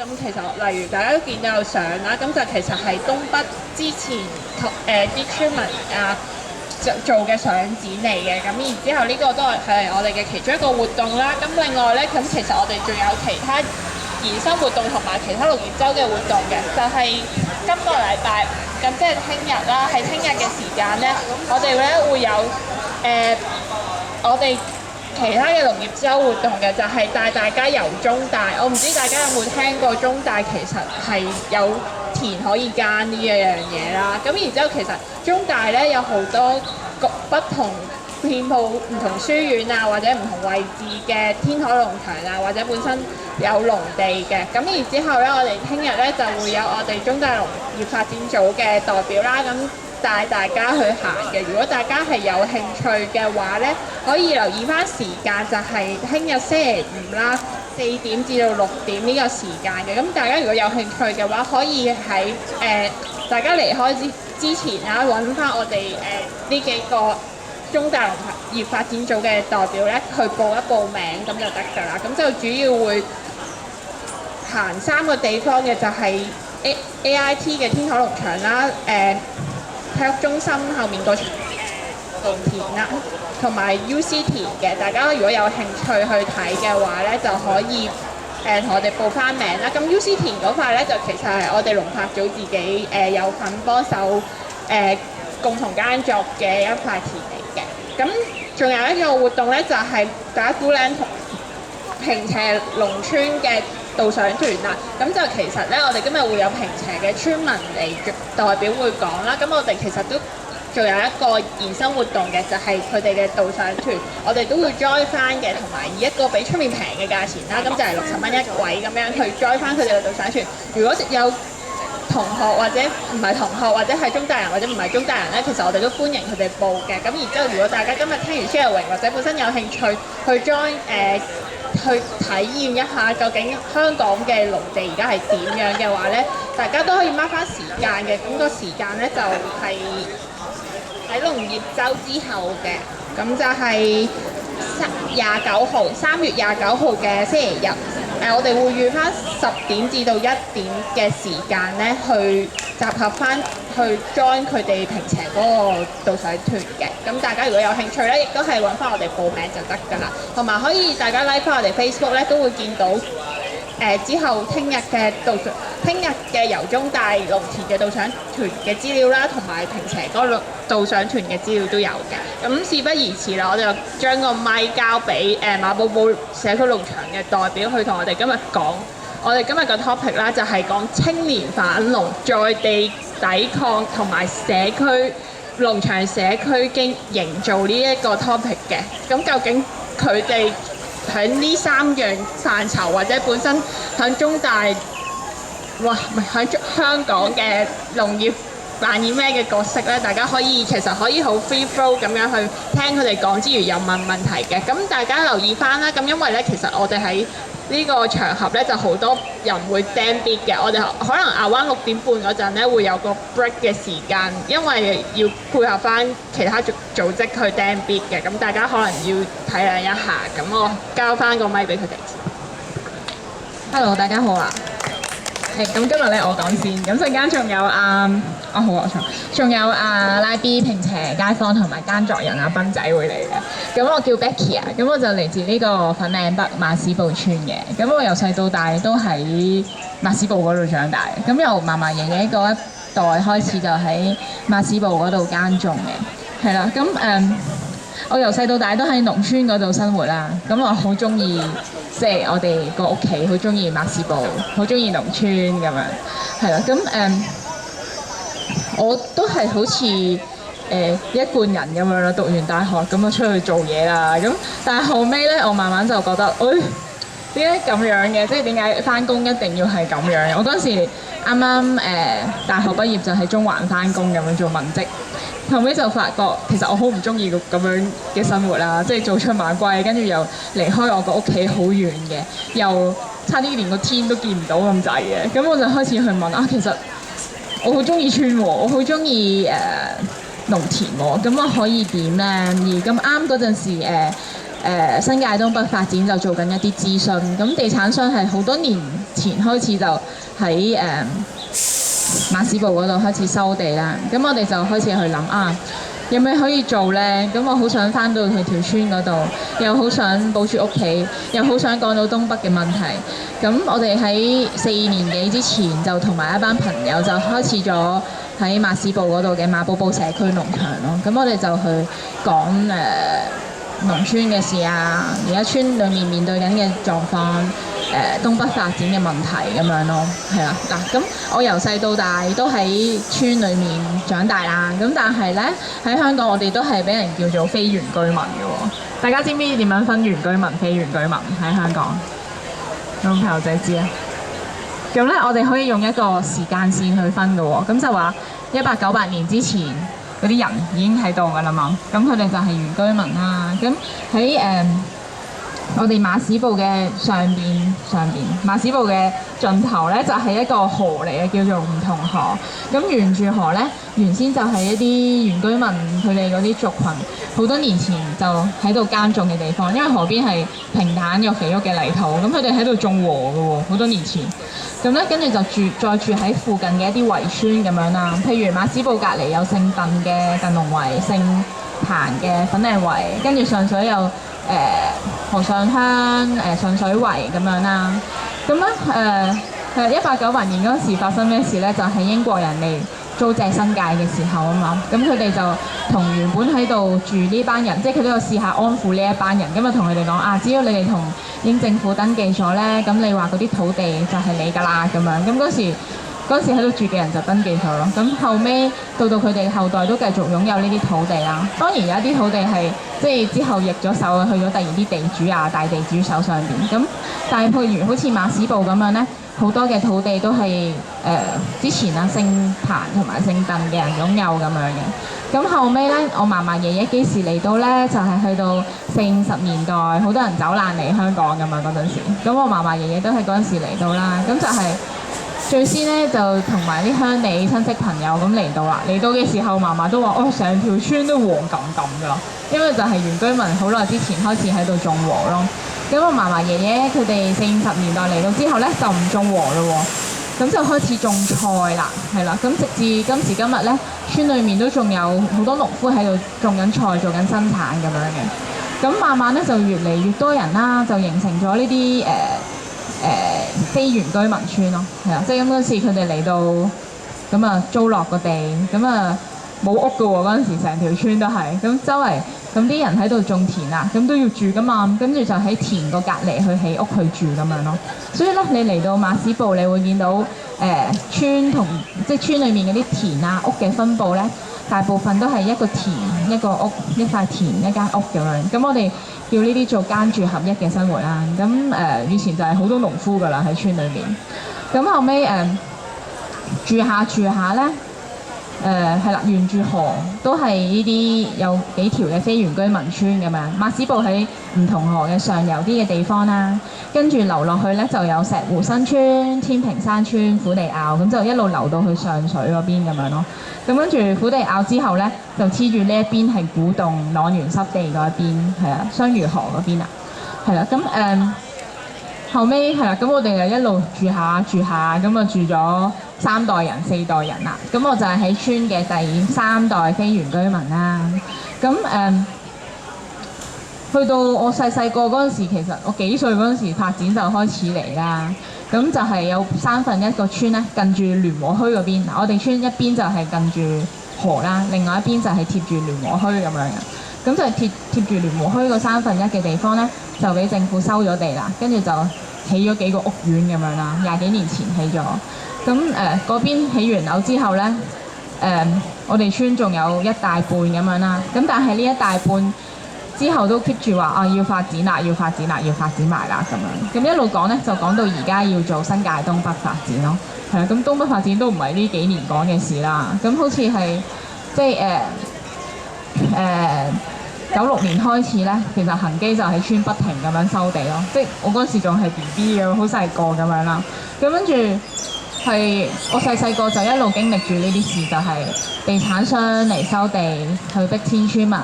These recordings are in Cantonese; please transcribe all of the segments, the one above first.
咁其實例如大家都見到有相啦，咁就其實係東北之前啲村民做嘅相展嚟嘅，咁然之後呢個都係我哋嘅其中一個活動啦。咁另外咧，咁其實我哋仲有其他延伸活動同埋其他綠葉週嘅活動嘅，就係今個禮拜咁即係聽日啦，喺聽日嘅時間咧，我哋咧會有我哋其他嘅農業週活動嘅，就係帶大家遊中大。我唔知大家有冇聽過中大其實係有田可以耕呢一樣嘢啦。咁然之後其實中大咧有好多不同遍佈唔同書院啊，或者唔同位置嘅天台農場啊，或者本身有農地嘅。咁然之後咧，我哋聽日咧就會有我哋中大農業發展組嘅代表啦，咁帶大家去行嘅。如果大家係有興趣嘅話咧，可以留意翻時間，就係聽日星期五啦，4點至到6點呢個時間嘅。咁大家如果有興趣嘅話，可以喺大家離開之前啦，揾翻我哋呢幾個中大農業發展組嘅代表咧，去報一報名咁就得㗎啦。咁就主要會行3個地方嘅，就係 AIT 嘅天台農場啦，體育中心後面個農田啦，同埋 UC 田嘅。大家如果有興趣去睇嘅話咧，就可以同我哋報翻名啦。咁 UC 田嗰塊咧，就其實係我哋農發組自己有份幫手共同耕作嘅一塊田嚟嘅。咁仲有一個活動咧，就係打鼓嶺同坪輋農村嘅導賞團啦。咁就其實咧，我哋今日會有坪輋嘅村民嚟代表會講啦。咁我哋其實都仲有一個延伸活動嘅，就係佢哋嘅導賞團，我哋都會 join 翻嘅，同埋以一個比出面平嘅價錢啦，咁就係60蚊一位咁樣去 join 翻佢哋嘅導賞團。如果有同學或者唔係同學，或者係中大人或者唔係中大人咧，其實我哋都歡迎佢哋報嘅。咁然之後，如果大家今日聽完 sharing 或者本身有興趣去 join 去體驗一下究竟香港嘅農地而家係點樣嘅話咧，大家都可以 mark 翻時間嘅。咁個時間咧就係喺農業週之後嘅，咁就係3月29號嘅星期日。我哋會預翻10點至到1點嘅時間咧，去集合翻去 join 佢哋坪輋嗰個導賞團嘅。咁大家如果有興趣咧，亦都係揾翻我哋報名就得㗎啦。同埋可以大家 like 翻我哋 Facebook 咧，都會見到之後聽日嘅由中大農田嘅導賞團嘅資料啦，同埋坪輋嗰個導賞團嘅資料都有嘅。咁事不宜遲啦，我哋就將個咪交俾馬寶寶社區農場嘅代表去同我哋今日講。我哋今日嘅 topic 啦，就係講青年反農在地抵抗同埋農場社區經營造呢一個 topic 嘅。咁究竟佢哋喺呢3樣範疇，或者本身喺中大，喺香港嘅農業扮演咩嘅角色咧？大家其實可以好 free flow 咁樣去聽佢哋講之餘，又問問題嘅。咁大家留意翻啦。咁因為咧，其實我哋喺呢個場合咧，就好多人會釘 beat 嘅。我哋可能around6點半嗰陣咧，會有個 break 嘅時間，因為要配合翻其他組織去釘 beat 嘅。咁大家可能要體諒一下。咁我交翻個咪俾佢哋。Hello， 大家好啊！咁今日咧我講先，咁陣間仲有仲有拉 B 坪輋街坊同埋耕作人斌仔會嚟嘅。咁我叫 Becky 啊，咁我就嚟自呢個粉嶺北馬屎埔村嘅。咁我由細到大都喺馬屎埔嗰度長大。咁由嫲嫲爺爺嗰一代開始就喺馬屎埔嗰度耕種嘅，係啦。咁我由細到大都喺農村嗰度生活啦。咁我好中意。即係我哋個屋企好中意馬屎埔，好中意農村咁樣，係啦。咁我都係好似一貫人咁樣啦。讀完大學咁就出去做嘢啦。咁但係後尾咧，我慢慢就覺得，點解咁樣嘅？即係點解返工一定要係咁樣？我嗰時啱啱大學畢業就喺中環返工咁樣做文職。後尾就發覺其實我好唔中意咁樣嘅生活啦，即係早出晚歸，跟住又離開我個屋企好遠嘅，又差啲連個天都見唔到咁滯嘅。咁我就開始去問其實我好中意村喎，我好中意農田喎，咁我可以點咧？而咁啱嗰陣時新界東北發展就做緊一啲諮詢，咁地產商係好多年前開始就喺馬屎埔嗰度開始收地啦。咁我哋就開始去諗啊，有咩可以做呢？咁我好想翻到去條村嗰度，又好想保住屋企，又好想講到東北嘅問題。咁我哋喺4年幾之前就同埋一班朋友就開始咗喺馬屎埔嗰度嘅馬寶寶社區農場咯。咁我哋就去講農村嘅事啊，而家村裡面對緊嘅狀況，東北發展嘅問題咁樣咯，係啦嗱。咁我由細到大都喺村裡面長大啦，咁但係咧喺香港我哋都係俾人叫做非原居民嘅喎。大家知唔知點樣分原居民、非原居民喺香港？有冇朋友仔知啊？咁咧我哋可以用一個時間線去分嘅喎，咁就話1898年之前嗰啲人已經喺度㗎啦嘛，咁佢哋就係原居民啦。咁喺我哋馬屎埔嘅上邊馬屎埔嘅盡頭咧就係一個河嚟嘅，叫做梧桐河。咁沿住河咧，原先就係一啲原居民佢哋嗰啲族群好多年前就喺度耕種嘅地方，因為河邊係平坦又肥沃嘅泥土，咁佢哋喺度種禾嘅喎，好多年前。咁咧跟住就再住喺附近嘅一啲圍村咁樣啦，譬如馬屎埔隔離有姓鄧嘅鄧龍圍，姓彭嘅粉嶺圍，跟住上水有河上鄉上水圍咁樣啦。咁咧1898年嗰時發生咩事咧？就係英國人嚟租借新界嘅時候啊嘛。咁佢哋就同原本喺度住呢班人，即係佢都有試下安撫呢一班人。咁就同佢哋講啊，只要你哋同英政府登記咗咧，咁你話嗰啲土地就係你㗎啦咁樣。咁嗰時喺度住嘅人就登記咗咯。咁後尾到佢哋後代都繼續擁有呢啲土地啦。當然有一啲土地係即係之後易咗手去咗第二啲地主啊、大地主手上邊。咁但係譬如好似馬屎埔咁樣咧，好多嘅土地都係之前啊姓彭同埋姓鄧嘅人擁有咁樣嘅。咁後尾咧，我嫲嫲爺爺幾時嚟到咧？就係去到40、50年代，好多人走難嚟香港㗎嘛嗰陣時。咁我嫲嫲爺爺都係嗰陣時嚟到啦。咁就係最先咧就同埋啲鄉里親戚朋友咁嚟到啦。嚟到嘅時候，嫲嫲都話：哦，成條村都黃冚冚㗎，因為就係原居民好耐之前開始喺度種禾咯。咁我嫲嫲爺爺佢哋40、50年代嚟到之後咧，就唔種禾咯喎，咁就開始種菜啦，係啦。咁直至今時今日咧，村裏面都仲有好多農夫喺度種緊菜、做緊生產咁樣嘅。咁慢慢咧就越嚟越多人啦，就形成咗呢啲非原居民村咯，係啊，即係咁嗰時佢哋嚟到咁啊租落個地，咁啊冇屋㗎喎，嗰陣時成條村都係咁周圍。咁啲人喺度種田啊，咁都要住噶嘛，跟住就喺田個隔離去起屋去住咁樣咯。所以咧，你嚟到馬屎埔，你會見到村同即係村裡面嗰啲田啊屋嘅分佈咧，大部分都係一個田一個屋，一塊田一間屋咁樣。咁我哋叫呢啲做耕住合一嘅生活啦。咁以前就係好多農夫噶啦喺村裡面。咁後尾住下咧。係啦，沿住河都係呢啲有幾條嘅非原居民村咁樣。馬屎埔喺梧桐河嘅上游啲嘅地方啦，跟住流落去咧就有石湖新村、天平山村、虎地坳，咁就一路流到去上水嗰邊咁樣咯。咁跟住虎地坳之後咧，就黐住呢一邊係古洞塱原濕地嗰一邊，係啊，雙魚河嗰邊啊，係啦。咁後尾係啦，咁我哋就一路住下，咁啊住咗3代人、4代人啦。咁我就係喺村嘅第3代非原居民啦。咁去到我細個嗰陣時，其實我幾歲嗰陣時發展就開始嚟啦。咁就係有1/3個村咧近住聯和墟嗰邊。我哋村一邊就係近住河啦，另外一邊就係貼住聯和墟咁樣嘅。咁就貼住聯和墟個1/3嘅地方咧，就俾政府收咗地啦，跟住就起咗幾個屋苑咁樣啦，20幾年前起咗。咁嗰邊起完樓之後咧，我哋村仲有1大半咁樣啦。咁但係呢1大半之後都 keep 住話啊要發展啦，要發展埋啦咁樣。咁一路講咧，就講到而家要做新界東北發展咯。係啊，咁東北發展都唔係呢幾年講嘅事啦。咁好似係即係96年開始咧，其實恒基就喺村不停咁樣收地咯。即係我嗰時仲係 BB 嘅，好細個咁樣啦。咁跟住係我細個就一路經歷住呢啲事，就係地產商嚟收地去逼遷村民，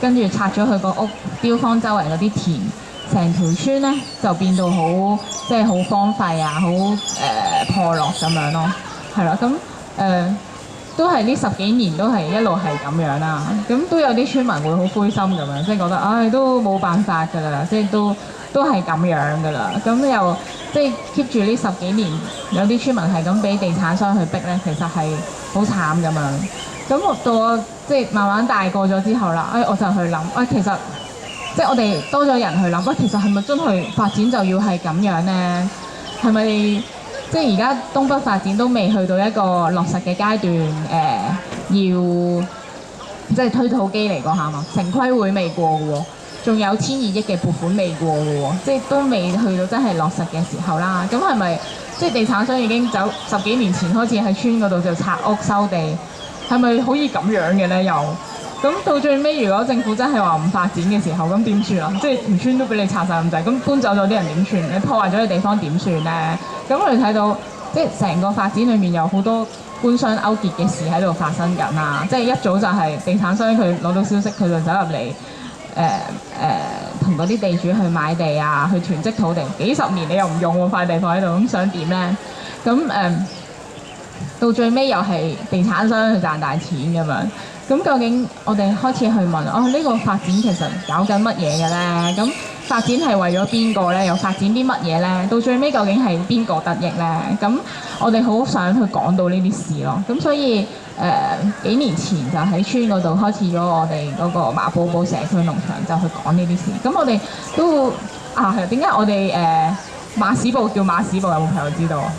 跟住拆咗佢個屋，丟荒周圍嗰啲田，成條村咧就變到好即係好荒廢啊，好破落咁樣咯，係啦，咁都係呢10幾年都係一路係咁樣啦，咁都有啲村民會好灰心咁樣，即係覺得唉都冇辦法㗎啦，即係都係咁樣㗎啦，咁又即係 keep 住呢10幾年，有啲村民係咁俾地產商去逼咧，其實係好慘咁樣。咁到我即係慢慢大個咗之後啦，我就去諗，其實即係我哋多咗人去諗，其實係咪真係發展就要係咁樣咧？係咪即係而家東北發展都未去到一個落實嘅階段？要即係推土機嚟講下嘛，城規會未過嘅喎，仲有1200億嘅撥款未過嘅喎，即係都未去到真係落實嘅時候啦。咁係咪即係地產商已經走10幾年前開始喺村嗰度就拆屋收地？係咪可以咁樣嘅咧？又咁到最尾，如果政府真係話唔發展嘅時候，咁點算啊？即係條村都俾你拆晒咁滯，咁搬走咗啲人點算？你破壞咗嘅地方點算咧？咁我哋睇到即係成個發展裏面有好多官商勾結嘅事喺度發生緊啊！即係一早就係地產商佢攞到消息，佢就走入嚟同嗰啲地主去買地啊，去囤積土地，幾十年你又唔用喎，塊地放喺度，咁想點咧？咁到最尾又係地產商去賺大錢咁樣，咁究竟我哋開始去問，呢個發展其實搞緊乜嘢嘅咧？咁發展係為咗邊個咧？又發展啲乜嘢咧？到最尾究竟係邊個得益咧？咁我哋好想去講到呢啲事咯。咁所以幾年前就喺村嗰度開始咗我哋嗰個馬寶寶社區農場，就去講呢啲事。咁我哋都係點解我哋馬屎埔叫馬屎埔？有冇朋友知道啊？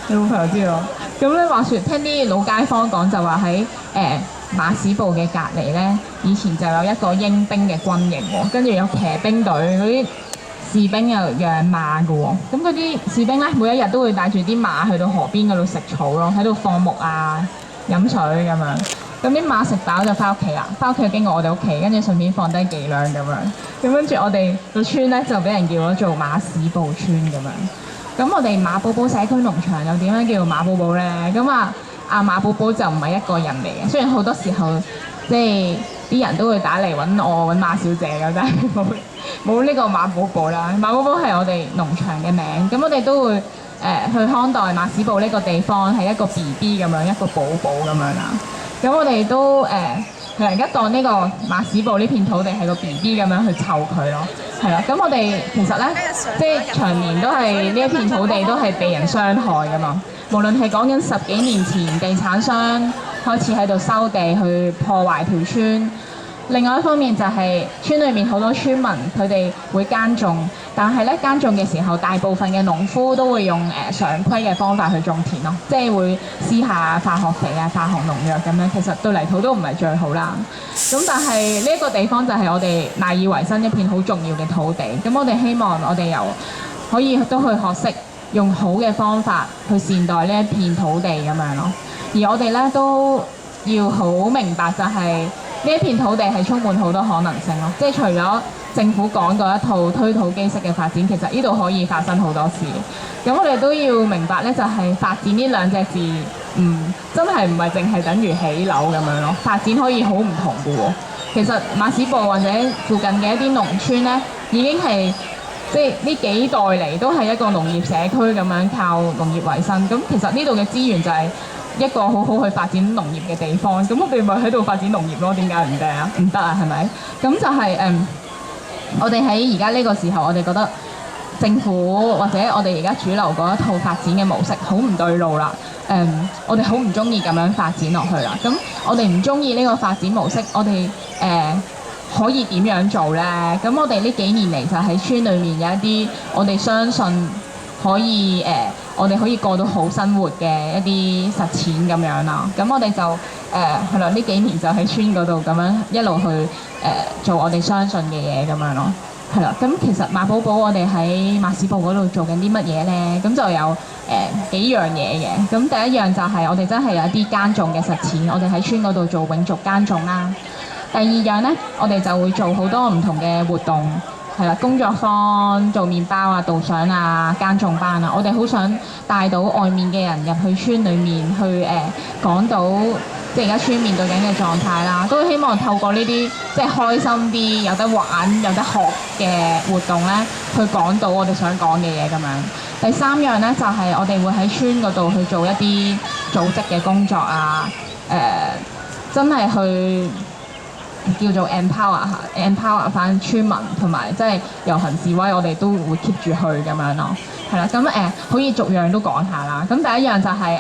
有冇朋友知道？咁咧話説，聽啲老街坊講就話喺馬屎埔嘅隔離咧，以前就有一個英兵嘅軍營喎，跟住有騎兵隊嗰啲士兵又養馬嘅喎，咁嗰啲士兵咧每一日都會帶住啲馬去到河邊嗰度食草咯，喺度放牧啊、飲水咁樣。咁啲馬食飽就翻屋企啦，翻屋企就經過我哋屋企，跟住順便放低幾兩咁樣。咁跟住我哋個村咧就俾人叫咗做馬屎埔村咁樣。咁我哋馬寶寶社區農場又點樣叫馬寶寶咧？咁阿馬寶寶就唔係一個人嚟嘅，雖然好多時候即係啲人都會打嚟揾我揾馬小姐嘅，但係冇呢個馬寶寶啦。馬寶寶係我哋農場嘅名，咁我哋都會去看待馬屎埔呢個地方係一個 BB 咁樣，一個寶寶咁樣啦。咁我哋都而家當呢個馬屎埔呢片土地係個 BB 咁樣去湊佢咯。係啦，咁我哋其實咧，即係長年都係呢一片土地都係被人傷害噶嘛。無論係講緊10幾年前地產商開始喺度收地去破壞條村，另外一方面就係村裏面好多村民佢哋會耕種，但係咧耕種嘅時候，大部分嘅農夫都會用常規嘅方法去種田咯，即係會施下化學肥啊、化學農藥咁樣，其實對泥土都唔係最好啦。咁但係呢一個地方就係我哋賴以為生一片好重要嘅土地，咁我哋希望我哋又可以都去學識用好嘅方法去善待呢一片土地咁樣咯。而我哋咧都要好明白就係呢一片土地係充滿好多可能性咯，即係除咗政府講過一套推土機式嘅發展，其實呢度可以發生好多事。咁我哋都要明白咧，就係發展呢兩隻字，真係唔係淨係等於起樓咁樣咯。發展可以好唔同嘅喎。其實馬屎埔或者附近嘅一啲農村咧，已經係即係呢幾代嚟都係一個農業社區咁樣靠農業為生。咁其實呢度嘅資源就係一個好好去發展農業嘅地方。咁我哋咪喺度發展農業咯？點解唔得啊？唔得啊？係咪？咁就係我哋喺而家呢個時候，我哋覺得政府或者我哋而家主流嗰一套發展嘅模式好唔對路啦。我哋好唔中意咁樣發展落去啦。咁我哋唔中意呢個發展模式，我哋可以點樣做咧？咁我哋呢幾年嚟就喺村裏面有一啲我哋相信可以我哋可以過到好生活嘅一啲實踐咁樣啦。咁我哋就係啦，呢幾年就喺村嗰度咁樣一路去做我哋相信嘅嘢咁樣咯。係啦，咁其實馬寶寶我哋喺馬屎埔嗰度做緊啲乜嘢咧？咁就有幾樣嘢嘅。咁第一樣就係我哋真係有一啲耕種嘅實踐，我哋喺村嗰度做永續耕種啦。第二樣咧，我哋就會做好多唔同嘅活動，係啦，工作坊、做麵包啊、導賞啊、耕種班啊，我哋好想帶到外面嘅人入去村裏面去講到即係而家村面對緊嘅狀態啦，都希望透過呢啲即係開心啲、有得玩、有得學嘅活動咧，去講到我哋想講嘅嘢咁樣。第三樣咧就係、我哋會喺村嗰度去做一啲組織嘅工作啊，真係去叫做 empower 翻村民，同埋即係遊行示威，我哋都會 keep 住去咁樣咯。係啦，咁可以逐樣都講下啦。咁第一樣就係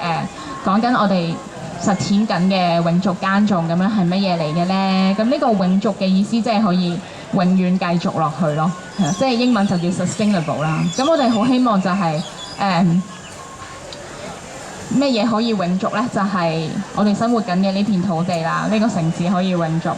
講緊我哋實踐緊嘅永續耕種咁樣係乜嘢嚟嘅咧？咁呢個永續嘅意思即係可以永遠繼續落去咯，即係英文就叫 sustainable 啦。咁我哋好希望就係咩嘢可以永續咧？就係、我哋生活緊嘅呢片土地啦，呢、個城市可以永續。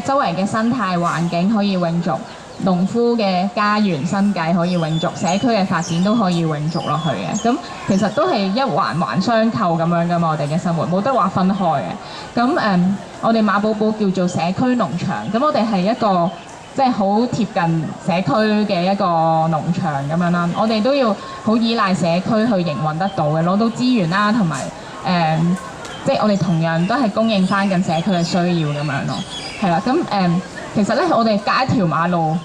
周圍嘅生態環境可以永續，農夫嘅家園生計可以永續，社區嘅發展都可以永續落去嘅。咁其實都係一環環相扣咁樣噶嘛，我哋嘅生活冇得話分開嘅。咁我哋馬寶寶叫做社區農場，咁我哋係一個即係好貼近社區嘅一個農場咁樣啦。我哋都要好依賴社區去營運得到嘅，攞到資源啦，同埋即係我哋同樣都係供應翻緊社區嘅需要咁樣咯。係啦，咁其實咧，我哋隔一條馬路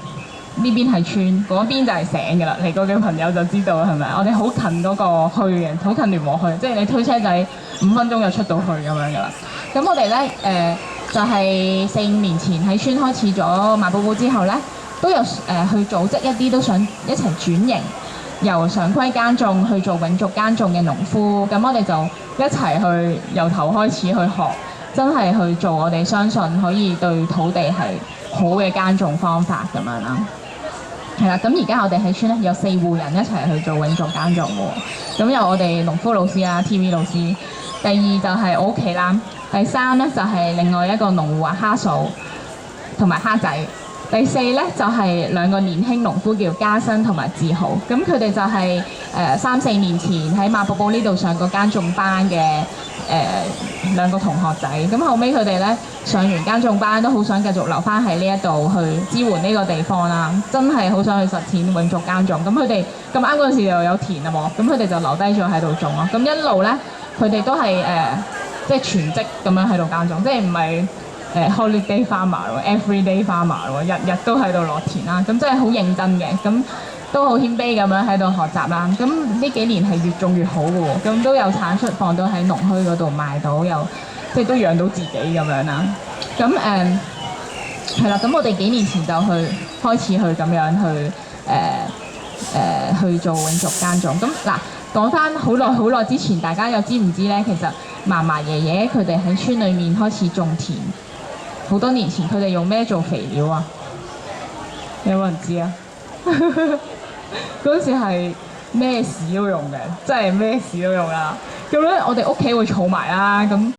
呢邊係村，嗰邊就係城㗎啦。嚟過嘅朋友就知道係咪？我哋好近嗰個墟嘅，好近聯和墟，即係你推車仔5分鐘就出到去咁樣㗎啦。咁我哋咧就係4、5年前喺村開始咗馬寶寶之後咧，都有去組織一啲都想一齊轉型，由常規耕種去做永續耕種嘅農夫。咁我哋就一齊去由頭開始去學，真係去做我哋相信可以對土地係好嘅耕種方法咁樣啦。係啦，咁而家我哋喺村咧有4戶人一齊去做永續耕種喎。咁有我哋農夫老師啦、TV 老師。第二就係我屋企啦。第三咧就係另外一個農戶蝦嫂同埋蝦仔。第四咧就係2個年輕農夫叫嘉新同埋志豪。咁佢哋就係3、4年前喺馬寶寶呢度上過耕種班嘅2個同學仔。咁後尾佢哋咧上完耕種班都好想繼續留翻喺呢一度去支援呢個地方啦，真係好想去實踐永續耕種。咁佢哋咁啱嗰陣時又有田啊喎，咁佢哋就留低咗喺度種咯。咁一路咧佢哋都係即係全職咁樣喺度耕種，即係唔係holiday farmer 喎 ，everyday farmer 喎，日日都喺度落田啦。咁真係好認真嘅，咁都好謙卑咁樣喺度學習啦。咁呢幾年係越種越好嘅喎，咁都有產出放到喺農墟嗰度賣到，又即係都養到自己咁樣啦。咁係啦，咁我哋幾年前就開始去咁樣去做永續耕種。咁嗱，講翻好耐之前，大家又知唔知咧？其實嫲嫲爺爺佢哋喺村裏面開始種田，好多年前佢哋用咩做肥料啊？有冇人知啊？嗰陣時係咩屎都用嘅，真係咩屎都用啦。咁咧，我哋屋企會儲埋啦。咁